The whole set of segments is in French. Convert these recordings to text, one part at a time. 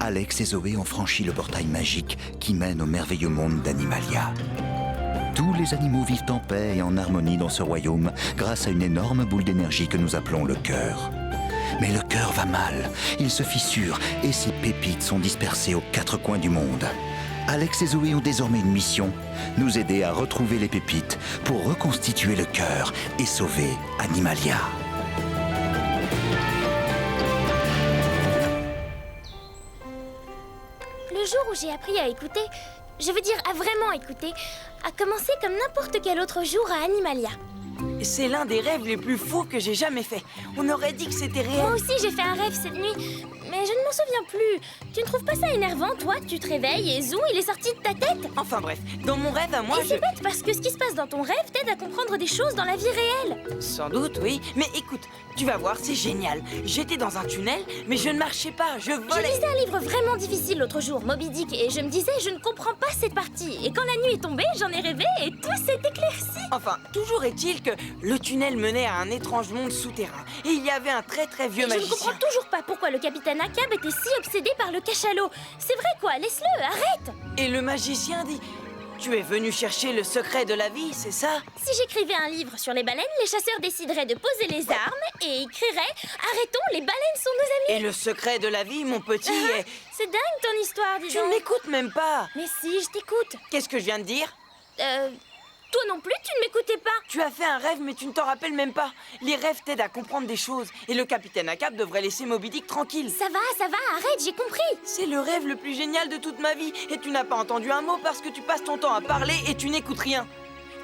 Alex et Zoé ont franchi le portail magique qui mène au merveilleux monde d'Animalia. Tous les animaux vivent en paix et en harmonie dans ce royaume grâce à une énorme boule d'énergie que nous appelons le cœur. Mais le cœur va mal, il se fissure et ses pépites sont dispersées aux quatre coins du monde. Alex et Zoé ont désormais une mission, nous aider à retrouver les pépites pour reconstituer le cœur et sauver Animalia. Le jour où j'ai appris à écouter, je veux dire à vraiment écouter, a commencé comme n'importe quel autre jour à Animalia. C'est l'un des rêves les plus fous que j'ai jamais fait. On aurait dit que c'était réel. Moi aussi j'ai fait un rêve cette nuit, mais je ne m'en souviens plus. Tu ne trouves pas ça énervant, toi? Tu te réveilles et zou, il est sorti de ta tête. Enfin bref, dans mon rêve à moi, Et c'est bête parce que ce qui se passe dans ton rêve t'aide à comprendre des choses dans la vie réelle. Sans doute, oui. Mais écoute, tu vas voir, c'est génial. J'étais dans un tunnel, mais je ne marchais pas, je Je volais. lisais un livre vraiment difficile l'autre jour, Moby Dick, et je me disais, je ne comprends pas cette partie. Et quand la nuit est tombée, j'en ai rêvé et tout s'est éclairci. Enfin, toujours est-il que le tunnel menait à un étrange monde souterrain. Et il y avait un très très vieux Et je ne magicien. comprends toujours pas pourquoi le capitaine Akab était si obsédé par le cachalot. C'est vrai quoi, laisse-le, arrête. Et le magicien dit: tu es venu chercher le secret de la vie, c'est ça? Si j'écrivais un livre sur les baleines, les chasseurs décideraient de poser les armes et écriraient « Arrêtons, les baleines sont nos Et amis !» le secret de la vie, mon petit, est... C'est dingue ton histoire, dis Tu donc. ne m'écoutes même pas. Mais si, je t'écoute. Qu'est-ce que je viens de dire? Toi non plus, tu ne m'écoutais pas. Tu as fait un rêve, mais tu ne t'en rappelles même pas. Les rêves t'aident à comprendre des choses. Et le capitaine Akab devrait laisser Moby Dick tranquille. Ça va, arrête, j'ai compris. C'est le rêve le plus génial de toute ma vie. Et tu n'as pas entendu un mot parce que tu passes ton temps à parler et tu n'écoutes rien.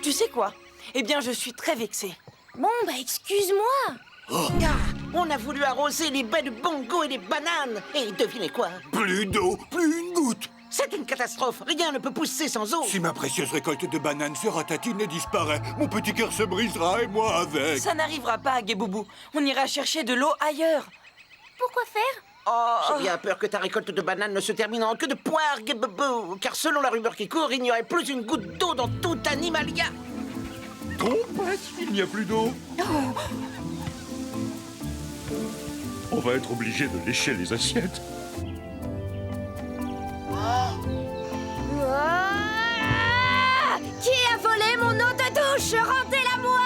Tu sais quoi? Eh bien, je suis très vexé. Bon, bah excuse-moi. Ah, on a voulu arroser les baies de bongo et les bananes. Et devinez quoi? Plus d'eau, plus une goutte. C'est une catastrophe. Rien ne peut pousser sans eau. Si ma précieuse récolte de bananes se ratatine et disparaît, mon petit cœur se brisera et moi avec. Ça n'arrivera pas, Guéboubou. On ira chercher de l'eau ailleurs. Pourquoi faire? Oh, J'ai bien peur que ta récolte de bananes ne se termine en queue de poire, Guébébou. Car selon la rumeur qui court, il n'y aurait plus une goutte d'eau dans tout Animalia. Trompette, il n'y a plus d'eau. On va être obligé de lécher les assiettes. Ah, qui a volé mon eau de douche? Rendez-la-moi!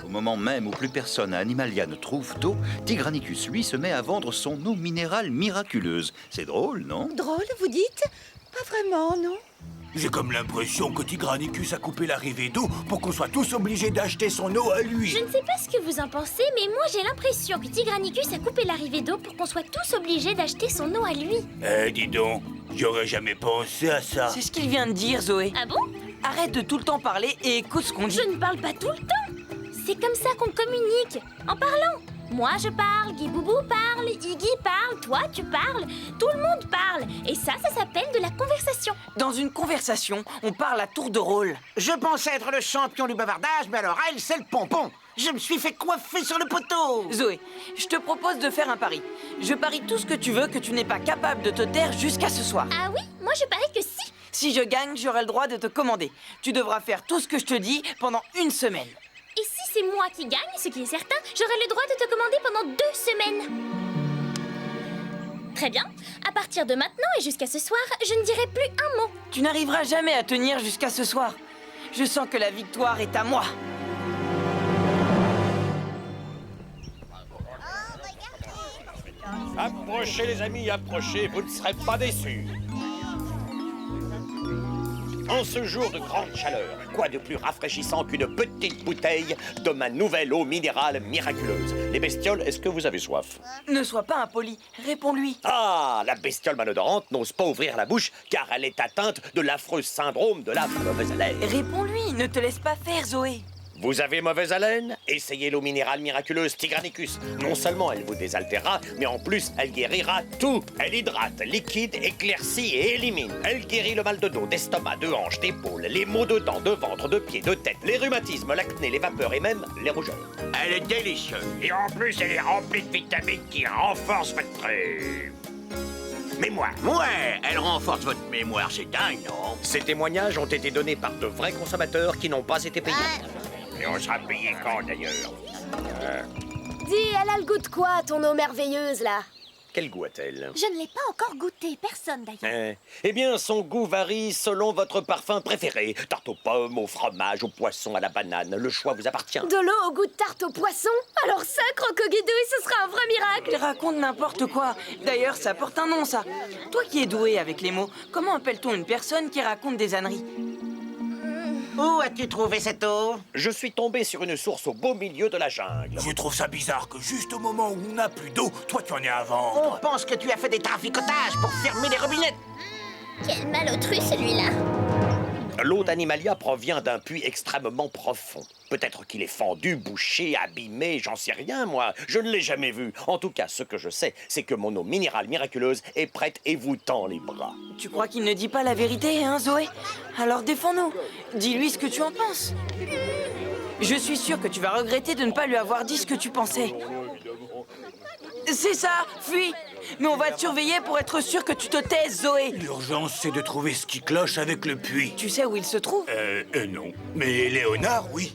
Au moment même où plus personne à Animalia ne trouve d'eau, Tigranicus, lui, se met à vendre son eau minérale miraculeuse. C'est drôle, non? Drôle, vous dites? Pas vraiment, non? J'ai comme l'impression que Tigranicus a coupé l'arrivée d'eau pour qu'on soit tous obligés d'acheter son eau à lui. Je ne sais pas ce que vous en pensez, mais moi j'ai l'impression que Tigranicus a coupé l'arrivée d'eau pour qu'on soit tous obligés d'acheter son eau à lui. Eh, dis donc, j'aurais jamais pensé à ça. c'est ce qu'il vient de dire, Zoé. Ah bon? Arrête de tout le temps parler et écoute ce qu'on dit. Je ne parle pas tout le temps. C'est comme ça qu'on communique, en parlant. Moi je parle, Guiboubou parle, Iggy parle, toi tu parles, tout le monde parle. Et ça s'appelle de la conversation. Dans une conversation, on parle à tour de rôle. Je pensais être le champion du bavardage, mais alors elle, c'est le pompon. Je me suis fait coiffer sur le poteau. Zoé, je te propose de faire un pari. Je parie tout ce que tu veux que tu n'es pas capable de te taire jusqu'à ce soir. Ah oui? Moi je parie que si. Si je gagne, j'aurai le droit de te commander. Tu devras faire tout ce que je te dis pendant une semaine. Et si c'est moi qui gagne, ce qui est certain, j'aurai le droit de te commander pendant 2 semaines. Très bien. À partir de maintenant et jusqu'à ce soir, je ne dirai plus un mot. Tu n'arriveras jamais à tenir jusqu'à ce soir. Je sens que la victoire est à moi. Approchez les amis, approchez, vous ne serez pas déçus. En ce jour de grande chaleur, quoi de plus rafraîchissant qu'une petite bouteille de ma nouvelle eau minérale miraculeuse? Les bestioles, est-ce que vous avez soif? Ne sois pas impoli, réponds-lui. Ah, la bestiole malodorante n'ose pas ouvrir la bouche car elle est atteinte de l'affreux syndrome de la mauvaise haleine. Réponds-lui, ne te laisse pas faire, Zoé. Vous avez mauvaise haleine? Essayez l'eau minérale miraculeuse Tigranicus. Non seulement elle vous désaltérera, mais en plus elle guérira tout. Elle hydrate, liquide, éclaircit et élimine. Elle guérit le mal de dos, d'estomac, de hanche, d'épaule, les maux de dents, de ventre, de pied, de tête, les rhumatismes, l'acné, les vapeurs et même les rougeurs. Elle est délicieuse. Et en plus, elle est remplie de vitamines qui renforcent votre... mémoire. Ouais, elle renforce votre mémoire, c'est dingue, non? Ces témoignages ont été donnés par de vrais consommateurs qui n'ont pas été payés. Et on sera payé quand, d'ailleurs? Dis, elle a le goût de quoi, ton eau merveilleuse, là? Quel goût a-t-elle? Je ne l'ai pas encore goûté, personne d'ailleurs. Eh bien, son goût varie selon votre parfum préféré. Tarte aux pommes, au fromage, au poisson, à la banane. Le choix vous appartient. De l'eau au goût de tarte au poisson? Alors ça, Crocoguidouille, ce sera un vrai miracle! Il raconte n'importe quoi. D'ailleurs, ça porte un nom, ça. Toi qui es doué avec les mots, comment appelle-t-on une personne qui raconte des âneries? Où as-tu trouvé cette eau? Je suis tombé sur une source au beau milieu de la jungle. Je trouve ça bizarre que juste au moment où on n'a plus d'eau, toi tu en aies à vendre. On pense que tu as fait des traficotages pour fermer les robinets. Quel malotru celui-là. L'eau d'Animalia provient d'un puits extrêmement profond. Peut-être qu'il est fendu, bouché, abîmé, j'en sais rien, moi. Je ne l'ai jamais vu. En tout cas, ce que je sais, c'est que mon eau minérale miraculeuse est prête et vous tend les bras. Tu crois qu'il ne dit pas la vérité, hein, Zoé? Alors défends-nous. Dis-lui ce que tu en penses. Je suis sûre que tu vas regretter de ne pas lui avoir dit ce que tu pensais. C'est ça, fuis. Mais on va te surveiller pour être sûr que tu te taises, Zoé. L'urgence, c'est de trouver ce qui cloche avec le puits. Tu sais où il se trouve? Non. Mais Léonard, oui.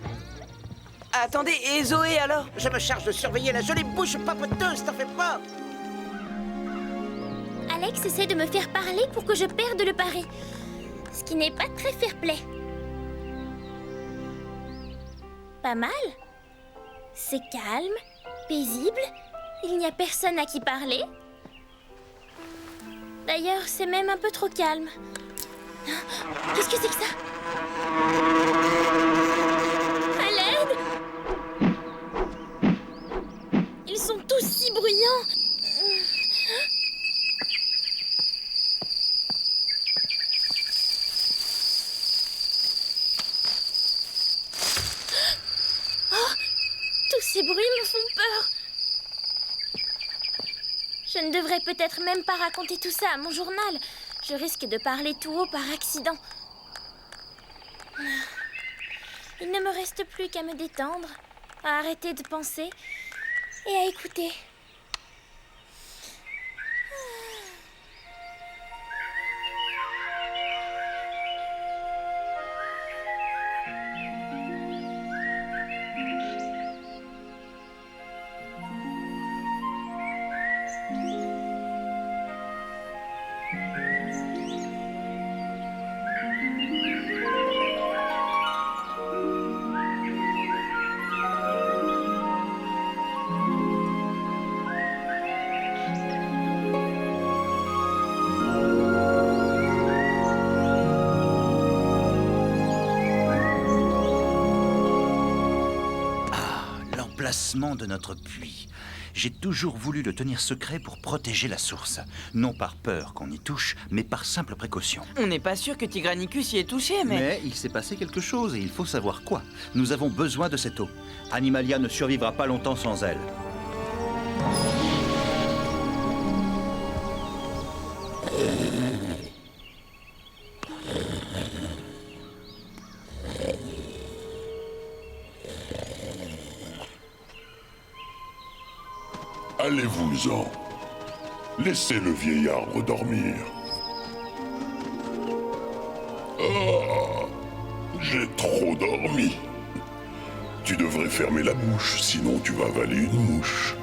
Attendez, et Zoé alors? Je me charge de surveiller la jolie bouche papoteuse, t'en fais pas. Alex essaie de me faire parler pour que je perde le pari. Ce qui n'est pas très fair-play. Pas mal. C'est calme, paisible. Il n'y a personne à qui parler. D'ailleurs, c'est même un peu trop calme. Qu'est-ce que c'est que ça? À l'aide! Ils sont tous si bruyants. Oh! Tous ces bruits me font peur. Je ne devrais peut-être même pas raconter tout ça à mon journal. Je risque de parler tout haut par accident. Il ne me reste plus qu'à me détendre, à arrêter de penser et à écouter. L'emplacement de notre puits. J'ai toujours voulu le tenir secret pour protéger la source. Non par peur qu'on y touche, mais par simple précaution. On n'est pas sûr que Tigranicus y est touché, mais... Mais il s'est passé quelque chose et il faut savoir quoi. Nous avons besoin de cette eau. Animalia ne survivra pas longtemps sans elle. Allez-vous-en. Laissez le vieil arbre dormir. Ah, j'ai trop dormi. Tu devrais fermer la bouche, sinon tu vas avaler une mouche.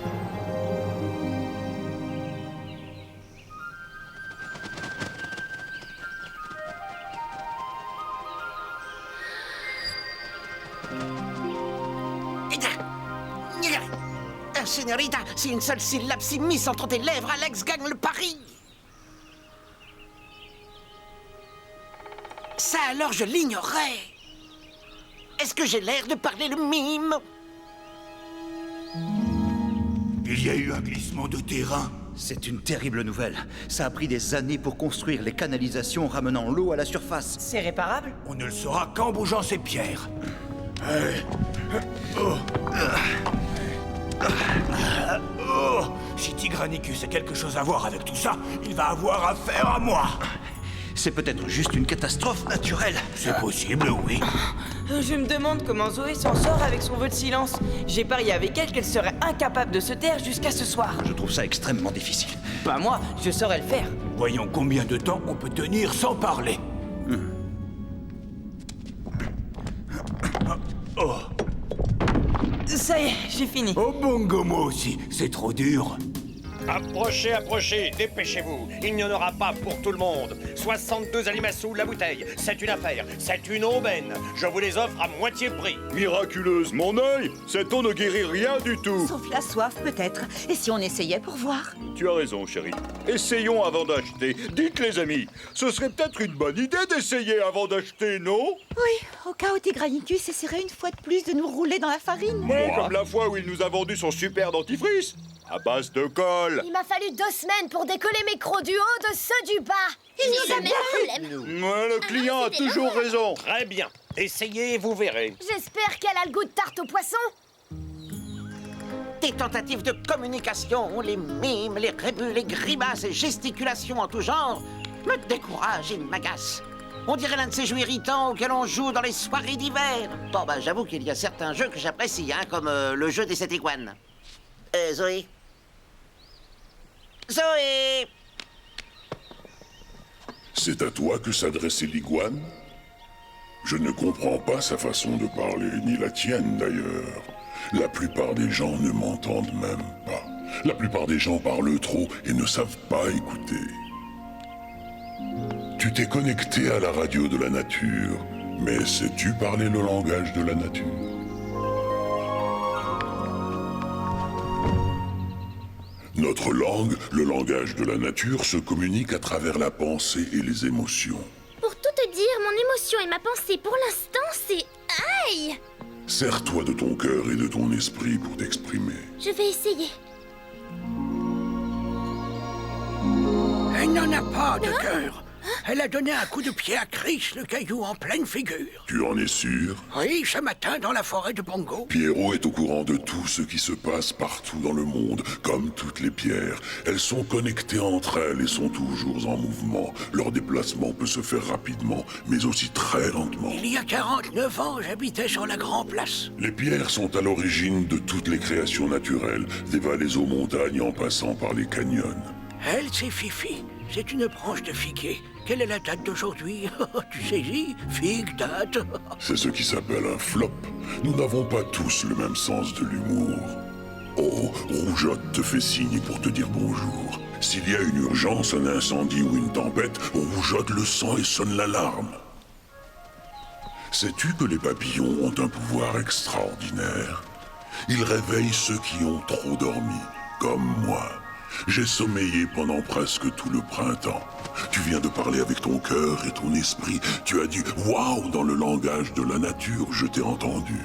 Señorita, si une seule syllabe s'immisce entre tes lèvres, Alex gagne le pari. Ça alors, je l'ignorais. Est-ce que j'ai l'air de parler le mime? Il y a eu un glissement de terrain. C'est une terrible nouvelle. Ça a pris des années pour construire les canalisations ramenant l'eau à la surface. C'est réparable? On ne le saura qu'en bougeant ces pierres. Si Tigranicus a quelque chose à voir avec tout ça, il va avoir affaire à moi. C'est peut-être juste une catastrophe naturelle. C'est possible, oui. Je me demande comment Zoé s'en sort avec son vœu de silence. J'ai parié avec elle qu'elle serait incapable de se taire jusqu'à ce soir. Je trouve ça extrêmement difficile. Pas moi, je saurais le faire. Voyons combien de temps on peut tenir sans parler. Oh. Ça y est, j'ai fini. Oh bongo, moi aussi, c'est trop dur. Approchez, approchez, dépêchez-vous. Il n'y en aura pas pour tout le monde. 62 alimassous la bouteille. C'est une affaire, c'est une aubaine. Je vous les offre à moitié prix. Miraculeuse, mon œil, cette eau ne guérit rien du tout. Sauf la soif, peut-être. Et si on essayait pour voir? Tu as raison, chérie. Essayons avant d'acheter. Dites, les amis, ce serait peut-être une bonne idée d'essayer avant d'acheter, non? Oui, au cas où Tigranicus essaierait une fois de plus de nous rouler dans la farine. Comme la fois où il nous a vendu son super dentifrice. À base de colle. Il m'a fallu 2 semaines pour décoller mes crocs du haut de ceux du bas. Il nous a même problème. Ouais, le client a toujours raison. Très bien. Essayez et vous verrez. J'espère qu'elle a le goût de tarte au poisson. Tes tentatives de communication, les mimes, les rébus, les grimaces et gesticulations en tout genre me découragent et m'agacent. On dirait l'un de ces jeux irritants auxquels on joue dans les soirées d'hiver. Bon, bah, j'avoue qu'il y a certains jeux que j'apprécie, hein, comme le jeu des 7 iguanes. Zoé? Zoé! C'est à toi que s'adressait l'iguane? Je ne comprends pas sa façon de parler, ni la tienne d'ailleurs. La plupart des gens ne m'entendent même pas. La plupart des gens parlent trop et ne savent pas écouter. Tu t'es connecté à la radio de la nature, mais sais-tu parler le langage de la nature? Notre langue, le langage de la nature, se communique à travers la pensée et les émotions. Pour tout te dire, mon émotion et ma pensée pour l'instant, c'est... Aïe! Sers-toi de ton cœur et de ton esprit pour t'exprimer. Je vais essayer. Elle n'en a pas de cœur. Elle a donné un coup de pied à Chris, le caillou, en pleine figure. Tu en es sûr? Oui, ce matin, dans la forêt de Bongo. Pierrot est au courant de tout ce qui se passe partout dans le monde, comme toutes les pierres. Elles sont connectées entre elles et sont toujours en mouvement. Leur déplacement peut se faire rapidement, mais aussi très lentement. Il y a 49 ans, j'habitais sur la Grand Place. Les pierres sont à l'origine de toutes les créations naturelles, des vallées aux montagnes en passant par les canyons. Elle, c'est Fifi. C'est une branche de figuier. Quelle est la date d'aujourd'hui? Tu saisis? Figue, date. C'est ce qui s'appelle un flop. Nous n'avons pas tous le même sens de l'humour. Oh, Rougeotte te fait signe pour te dire bonjour. S'il y a une urgence, un incendie ou une tempête, Rougeotte le sent et sonne l'alarme. Sais-tu que les papillons ont un pouvoir extraordinaire? Ils réveillent ceux qui ont trop dormi, comme moi. J'ai sommeillé pendant presque tout le printemps. Tu viens de parler avec ton cœur et ton esprit. Tu as dit « Waouh » dans le langage de la nature, je t'ai entendu.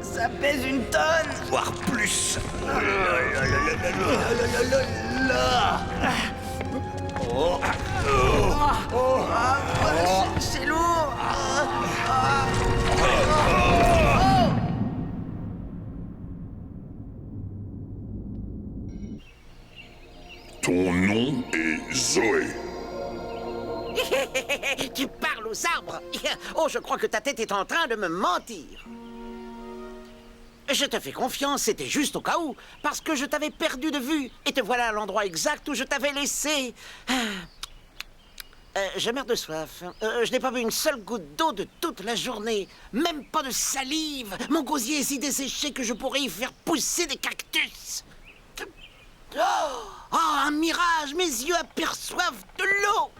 Ça pèse une tonne. Voire plus. C'est lourd. Ton nom est Zoé. Tu parles aux arbres. Oh, je crois que ta tête est en train de me mentir. Je te fais confiance, c'était juste au cas où, parce que je t'avais perdu de vue, et te voilà à l'endroit exact où je t'avais laissé. Je meurs de soif. Je n'ai pas bu une seule goutte d'eau de toute la journée. Même pas de salive. Mon gosier est si desséché que je pourrais y faire pousser des cactus. Oh, un mirage! Mes yeux aperçoivent de l'eau!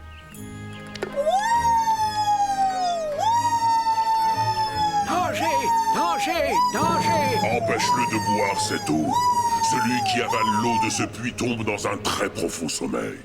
Danger! Danger! Danger! Empêche-le de boire cette eau. Celui qui avale l'eau de ce puits tombe dans un très profond sommeil.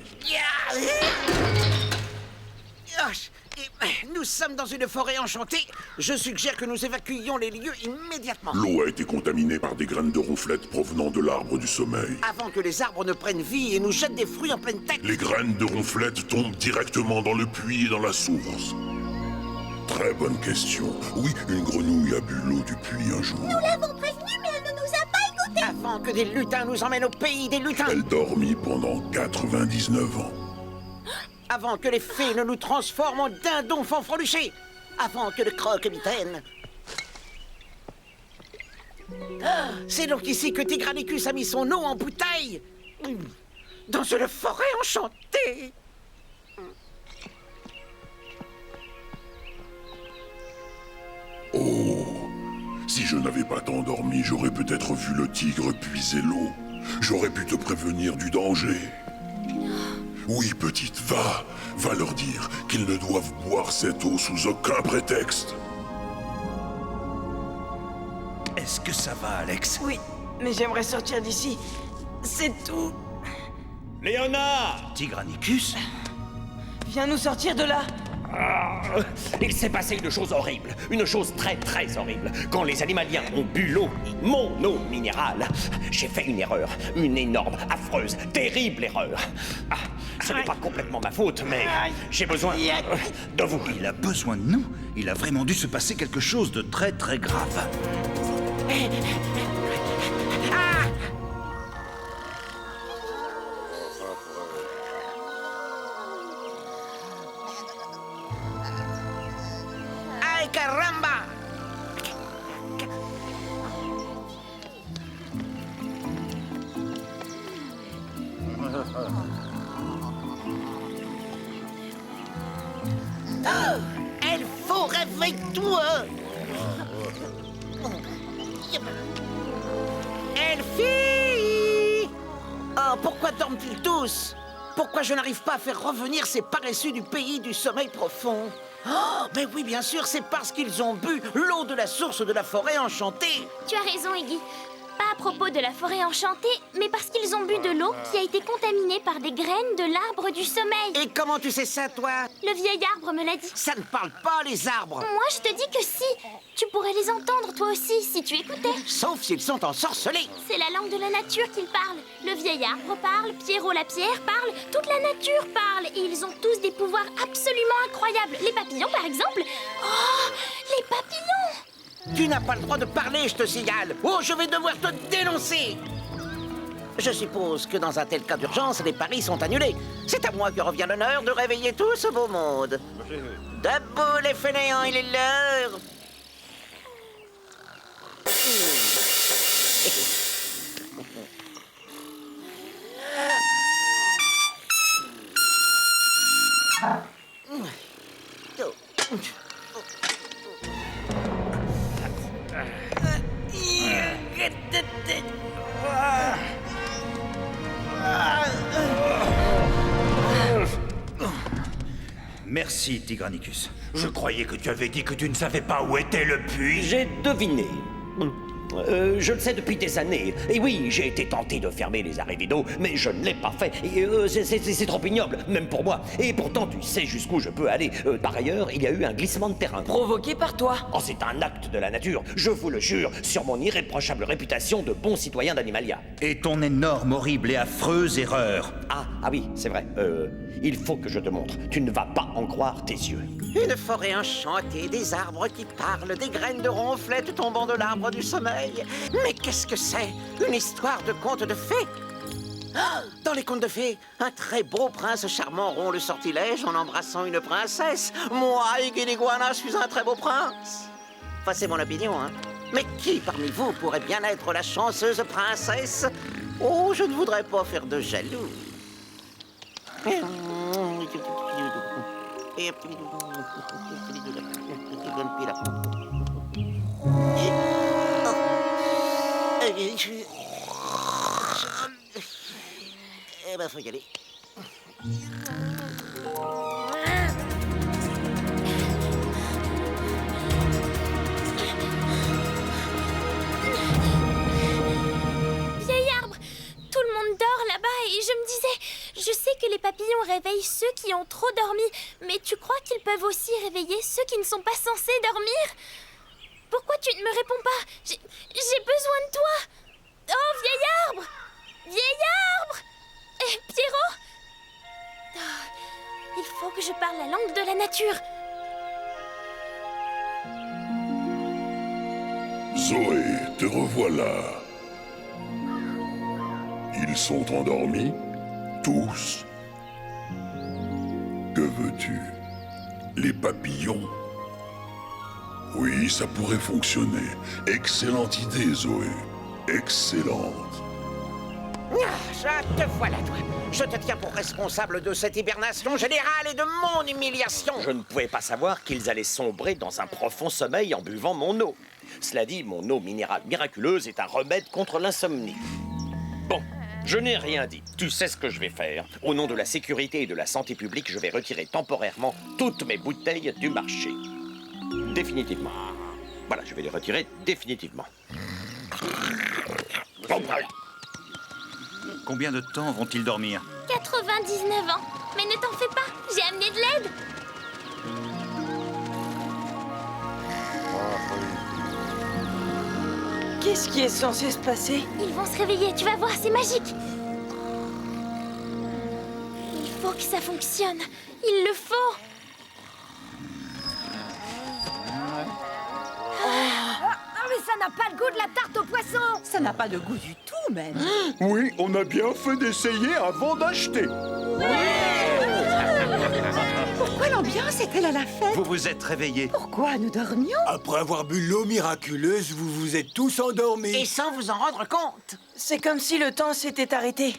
Nous sommes dans une forêt enchantée. Je suggère que nous évacuions les lieux immédiatement. L'eau a été contaminée par des graines de ronflette provenant de l'arbre du sommeil. Avant que les arbres ne prennent vie et nous jettent des fruits en pleine tête. Les graines de ronflette tombent directement dans le puits et dans la source. Très bonne question. Oui, une grenouille a bu l'eau du puits un jour. Nous l'avons prévenue, mais elle ne nous a pas écoutés. Avant que des lutins nous emmènent au pays des lutins. Elle dormit pendant 99 ans. Avant que les fées ne nous transforment en dindons fanfreluchés. Avant que le croque-mitaine. C'est donc ici que Tigranicus a mis son eau en bouteille. Dans une forêt enchantée. Si je n'avais pas tant dormi, j'aurais peut-être vu le tigre puiser l'eau. J'aurais pu te prévenir du danger. Oui, petite, va leur dire qu'ils ne doivent boire cette eau sous aucun prétexte. Est-ce que ça va, Alex? Oui, mais j'aimerais sortir d'ici. C'est tout. Léonard! Tigranicus? Viens nous sortir de là. Il s'est passé une chose horrible, une chose très très horrible. Quand les animaliens ont bu l'eau, mon eau minérale, j'ai fait une erreur, une énorme, affreuse, terrible erreur. Ah, ce n'est pas complètement ma faute, mais j'ai besoin de vous. Il a besoin de nous? Il a vraiment dû se passer quelque chose de très très grave. Ay, caramba! Oh, elle faut réveille-toi! Elfie! Oh, pourquoi dorment-ils tous? Pourquoi je n'arrive pas à faire revenir ces paresseux du pays du sommeil profond? Oh, mais oui, bien sûr, c'est parce qu'ils ont bu l'eau de la source de la forêt enchantée. Tu as raison, Iggy. Pas à propos de la forêt enchantée, mais parce qu'ils ont bu de l'eau qui a été contaminée par des graines de l'arbre du sommeil. Et comment tu sais ça, toi? Le vieil arbre me l'a dit. Ça ne parle pas, les arbres. Moi, je te dis que si. Tu pourrais les entendre, toi aussi, si tu écoutais. Sauf s'ils sont ensorcelés. C'est la langue de la nature qu'ils parlent. Le vieil arbre parle, Pierrot la pierre parle, toute la nature parle. Et ils ont tous des pouvoirs absolument incroyables. Les papillons, par exemple. Oh, les papillons! Tu n'as pas le droit de parler, je te signale. Oh, je vais devoir te dénoncer. Je suppose que dans un tel cas d'urgence, les paris sont annulés. C'est à moi que revient l'honneur de réveiller tout ce beau monde. Debout, les fainéants, il est l'heure. Merci, Tigranicus. Je croyais que tu avais dit que tu ne savais pas où était le puits. J'ai deviné. Je le sais depuis des années. Et oui, j'ai été tenté de fermer les arrivées d'eau, mais je ne l'ai pas fait. Et c'est trop ignoble, même pour moi. Et pourtant, tu sais jusqu'où je peux aller. Par ailleurs, il y a eu un glissement de terrain. Provoqué par toi. Oh, c'est un acte de la nature, je vous le jure, sur mon irréprochable réputation de bon citoyen d'Animalia. Et ton énorme, horrible et affreuse erreur. Ah oui, c'est vrai. Il faut que je te montre. Tu ne vas pas en croire tes yeux. Une forêt enchantée, des arbres qui parlent, des graines de ronflettes tombant de l'arbre du sommeil. Mais qu'est-ce que c'est? Une histoire de conte de fées? Ah, dans les contes de fées, un très beau prince charmant rompt le sortilège en embrassant une princesse. Moi, Iggy l'iguana, suis un très beau prince. Enfin, c'est mon opinion, hein. Mais qui parmi vous pourrait bien être la chanceuse princesse? Oh, je ne voudrais pas faire de jaloux. Eh ben, faut y aller. Vieil arbre, tout le monde dort là-bas et je me disais, je sais que les papillons réveillent ceux qui ont trop dormi, mais tu crois qu'ils peuvent aussi réveiller ceux qui ne sont pas censés dormir? Pourquoi tu ne me réponds pas? J'ai besoin de toi. Oh, vieil arbre! Vieil arbre! Eh, Pierrot? Oh, il faut que je parle la langue de la nature. Zoé, te revoilà. Ils sont endormis, tous. Que veux-tu? Les papillons? Oui, ça pourrait fonctionner. Excellente idée, Zoé. Excellente. Te voilà, toi. Je te tiens pour responsable de cette hibernation générale et de mon humiliation. Je ne pouvais pas savoir qu'ils allaient sombrer dans un profond sommeil en buvant mon eau. Cela dit, mon eau minérale miraculeuse est un remède contre l'insomnie. Bon, je n'ai rien dit. Tu sais ce que je vais faire. Au nom de la sécurité et de la santé publique, je vais retirer temporairement toutes mes bouteilles du marché. Définitivement. Voilà, je vais les retirer définitivement. Bon, voilà. Combien de temps vont-ils dormir? 99 ans. Mais ne t'en fais pas, j'ai amené de l'aide. Qu'est-ce qui est censé se passer? Ils vont se réveiller, tu vas voir, c'est magique. Il faut que ça fonctionne. Il le faut. Mais ça n'a pas le goût de la tarte au poisson. Ça n'a pas de goût du tout, même. Oui, on a bien fait d'essayer avant d'acheter. Pourquoi l'ambiance est-elle à la fête? Vous vous êtes réveillés. Pourquoi nous dormions? Après avoir bu l'eau miraculeuse, vous vous êtes tous endormis. Et sans vous en rendre compte. C'est comme si le temps s'était arrêté.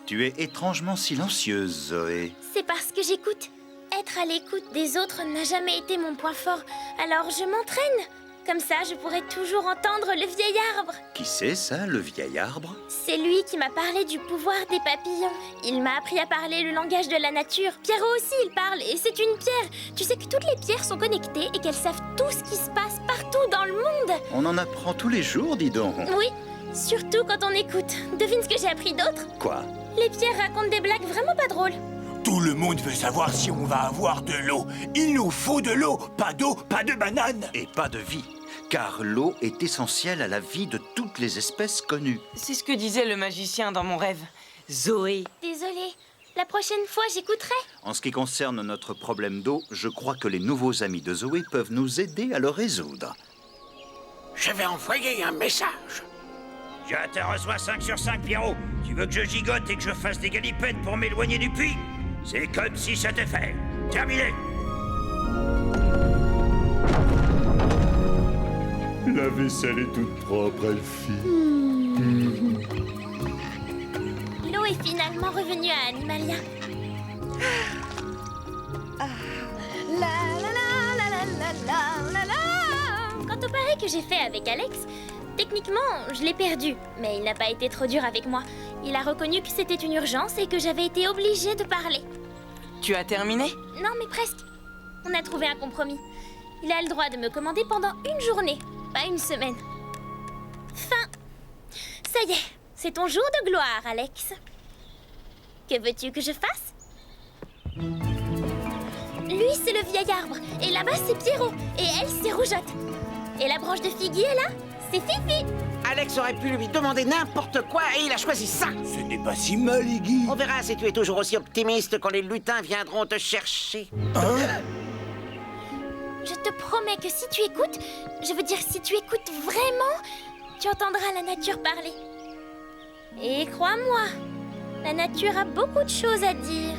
Tu es étrangement silencieuse, Zoé. C'est parce que j'écoute. Être à l'écoute des autres n'a jamais été mon point fort. Alors je m'entraîne. Comme ça, je pourrai toujours entendre le vieil arbre. Qui c'est ça, le vieil arbre? C'est lui qui m'a parlé du pouvoir des papillons. Il m'a appris à parler le langage de la nature. Pierrot aussi, il parle, et c'est une pierre. Tu sais que toutes les pierres sont connectées et qu'elles savent tout ce qui se passe partout dans le monde. On en apprend tous les jours, dis donc. Oui, surtout quand on écoute. Devine ce que j'ai appris d'autre? Quoi? Les pierres racontent des blagues vraiment pas drôles. Tout le monde veut savoir si on va avoir de l'eau. Il nous faut de l'eau, pas de banane. Et pas de vie. Car l'eau est essentielle à la vie de toutes les espèces connues. C'est ce que disait le magicien dans mon rêve. Zoé. Désolée, la prochaine fois j'écouterai. En ce qui concerne notre problème d'eau, je crois que les nouveaux amis de Zoé peuvent nous aider à le résoudre. Je vais envoyer un message. Je te reçois 5 sur 5, Pierrot. Tu veux que je gigote et que je fasse des galipettes pour m'éloigner du puits? C'est comme si c'était fait. Terminé. La vaisselle est toute propre, Elfie. L'eau est finalement revenue à Animalia. Quant au pari que j'ai fait avec Alex, techniquement, je l'ai perdu. Mais il n'a pas été trop dur avec moi. Il a reconnu que c'était une urgence et que j'avais été obligée de parler. Tu as terminé? Non, mais presque. On a trouvé un compromis. Il a le droit de me commander pendant une journée, pas une semaine. Fin. Ça y est, c'est ton jour de gloire, Alex. Que veux-tu que je fasse? Lui, c'est le vieil arbre. Et là-bas, c'est Pierrot. Et elle, c'est Rougeotte. Et la branche de figuier, là, c'est Fifi. Alex aurait pu lui demander n'importe quoi et il a choisi ça. Ce n'est pas si mal, Iggy. On verra si tu es toujours aussi optimiste quand les lutins viendront te chercher. Je te promets que si tu écoutes, je veux dire si tu écoutes vraiment, tu entendras la nature parler. Et crois-moi, la nature a beaucoup de choses à dire.